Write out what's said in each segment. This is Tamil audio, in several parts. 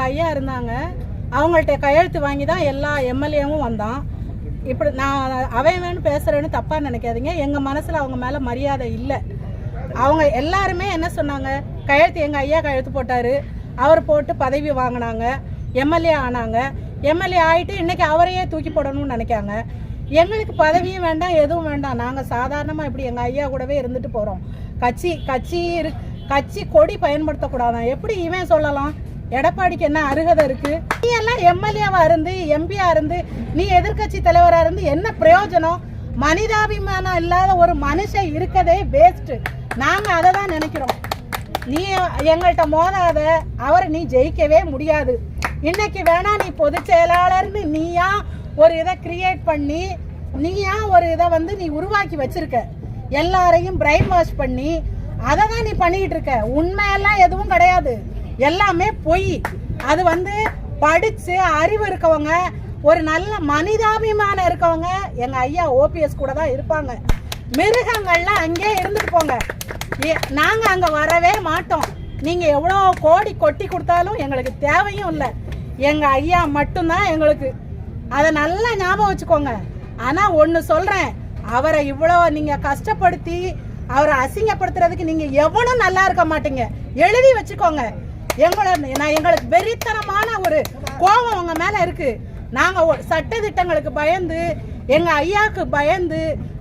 எங்கள் ஐயா இருந்தாங்க, அவங்கள்ட்ட கையெழுத்து வாங்கி தான் எல்லா எம்எல்ஏவும் வந்தான். இப்படி நான் அவன் பேசுகிறேன்னு தப்பாக நினைக்காதீங்க. எங்கள் மனசில் அவங்க மேலே மரியாதை இல்லை. அவங்க எல்லாருமே என்ன சொன்னாங்க, கையெழுத்து எங்கள் ஐயா கையெழுத்து போட்டார், அவர் போட்டு பதவி வாங்கினாங்க, எம்எல்ஏ ஆனாங்க. எம்எல்ஏ ஆகிட்டு இன்றைக்கி அவரையே தூக்கி போடணும்னு நினைக்காங்க. எங்களுக்கு பதவியும் வேண்டாம், எதுவும் வேண்டாம். நாங்கள் சாதாரணமாக இப்படி எங்கள் ஐயா கூடவே இருந்துட்டு போகிறோம். கட்சி கொடி பயன்படுத்தக்கூடாதான். எப்படி இவன் சொல்லலாம்? எடப்பாடிக்கு என்ன அருகதை இருக்குது? நீ எல்லாம் எம்எல்ஏவாக இருந்து எம்பியாக இருந்து நீ எதிர்கட்சி தலைவராக இருந்து என்ன பிரயோஜனம்? மனிதாபிமானம் இல்லாத ஒரு மனுஷன் இருக்கதே வேஸ்ட்டு. நாங்கள் அதை தான் நினைக்கிறோம். நீ எங்கள்கிட்ட மோதாத, அவரை நீ ஜெயிக்கவே முடியாது. இன்னைக்கு வேணா நீ பொதுச் செயலாளர்னு நீயா ஒரு இதை கிரியேட் பண்ணி நீயா ஒரு இதை நீ உருவாக்கி வச்சிருக்க. எல்லாரையும் பிரைன் வாஷ் பண்ணி அதை தான் நீ பண்ணிக்கிட்டு இருக்க. உண்மையெல்லாம் எதுவும் கிடையாது, எல்லாமே பொய். அது படிச்சு அறிவு இருக்கவங்க, ஒரு நல்ல மனிதாபிமானம் இருக்கவங்க எங்க ஐயா ஓபிஎஸ் கூட தான் இருப்பாங்க. மிருகங்கள்லாம் அங்கே இருந்துட்டு போங்க, நாங்க அங்க வரவே மாட்டோம். நீங்க எவ்வளோ கோடி கொட்டி கொடுத்தாலும் எங்களுக்கு தேவையும் இல்லை. எங்க ஐயா மட்டும்தான் எங்களுக்கு. அதை நல்லா ஞாபகம் வச்சுக்கோங்க. ஆனா ஒன்னு சொல்றேன், அவரை இவ்வளோ நீங்க கஷ்டப்படுத்தி அவரை அசிங்கப்படுத்துறதுக்கு நீங்க எவனும் நல்லா இருக்க மாட்டீங்க. எழுதி வச்சுக்கோங்க. எங்களுக்கு வெறித்தனமான ஒரு கோபம் உங்க மேல இருக்கு. நாங்க சட்ட திட்டங்களுக்கு பயந்து, எங்க ஐயாவுக்கு பயந்து,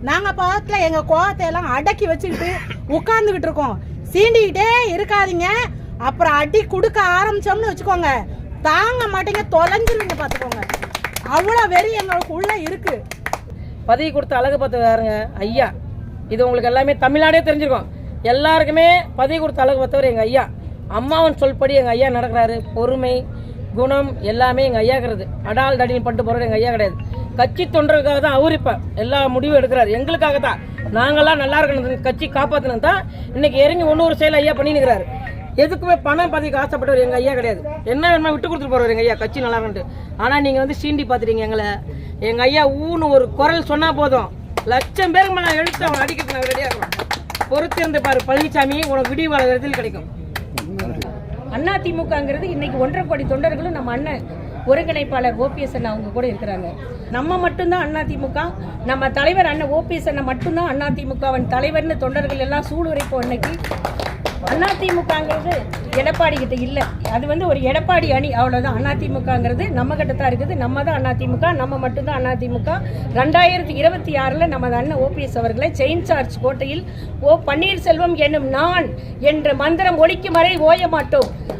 நாங்க பாத்துல எங்க கோபத்தை எல்லாம் அடக்கி வச்சுக்கிட்டு உட்கார்ந்துகிட்டு இருக்கோம். சீண்டிக்கிட்டே இருக்காதீங்க. அப்புறம் அடி கொடுக்க ஆரம்பிச்சோம்னு வச்சுக்கோங்க, தாங்க மாட்டீங்க, தொலைஞ்சிருவீங்க பாத்துக்கோங்க. அவ்வளோ வெறி எங்களுக்கு உள்ள இருக்கு. பதவி கொடுத்த அழகு பார்த்தவருங்க ஐயா. இது உங்களுக்கு எல்லாமே தமிழ்நாடே தெரிஞ்சிருக்கும். எல்லாருக்குமே பதவி கொடுத்த அழகு பார்த்தவர் எங்க ஐயா. அம்மாவன் சொல்படி எங்க ஐயா நடக்கிறாரு. பொறுமை, குணம் எல்லாமே எங்க ஐயாங்கிறது. அடால் தடின்னு பண்ணிட்டு போறது எங்க ஐயா கிடையாது. கட்சி தொண்டர்களுக்காக தான் அவர் இப்ப எல்லா முடிவும் எடுக்கிறாரு. எங்களுக்காக தான். நாங்கெல்லாம் நல்லா இருக்கணும், கட்சி காப்பாற்றணும் தான் இன்னைக்கு இறங்கி ஒன்னொரு செயல் ஐயா பண்ணி நிற்கிறாரு. எதுக்குமே பணம் பதவிக்கு ஆசைப்பட்டவர் எங்க ஐயா கிடையாது. என்ன வேணுமா விட்டு கொடுத்துட்டு போறவர் எங்க ஐயா, கட்சி நல்லா இருக்குன்ட்டு. ஆனா நீங்க சீண்டி பாத்துட்டீங்க எங்களை. எங்க ஐயா ஊன்னு ஒரு குரல் சொன்னா போதும், லட்சம் பேருக்கு மேல எழுத்து அவன் அடிக்கிறது நாங்கள் ரெடியா இருக்கோம். பொறுத்திருந்து பாரு பழனிசாமி, உனக்கு விடிவு காலத்தில் கிடைக்கும். அதிமுகங்கிறது இன்னைக்கு 1.5 கோடி தொண்டர்களும் நம்ம அண்ணன் ஒருங்கிணைப்பாளர் ஓபிஎஸ் அண்ணா அவங்க கூட இருக்கிறாங்க. நம்ம மட்டும்தான் அதிமுக, நம்ம தலைவர் அண்ணன் ஓபிஎஸ் அண்ணா மட்டும்தான் அதிமுகவின் தலைவர்னு தொண்டர்கள் எல்லாம் சூளுரைப்போம். இன்னைக்கு அதிமுகங்கிறது எடப்பாடி கிட்ட இல்லை. அது ஒரு எடப்பாடி அணி, அவ்வளோதான். அதிமுகங்கிறது நம்ம கிட்ட தான் இருக்குது. நம்ம தான் அதிமுக, நம்ம மட்டும்தான் அதிமுக. 2026 நமது அண்ணன் ஓபிஎஸ் அவர்களை செயின் சார்ஜ் கோட்டையில் ஓ பன்னீர்செல்வம் என்னும் நான் என்ற மந்திரம் ஒலிக்கும் வரை ஓய மாட்டோம்.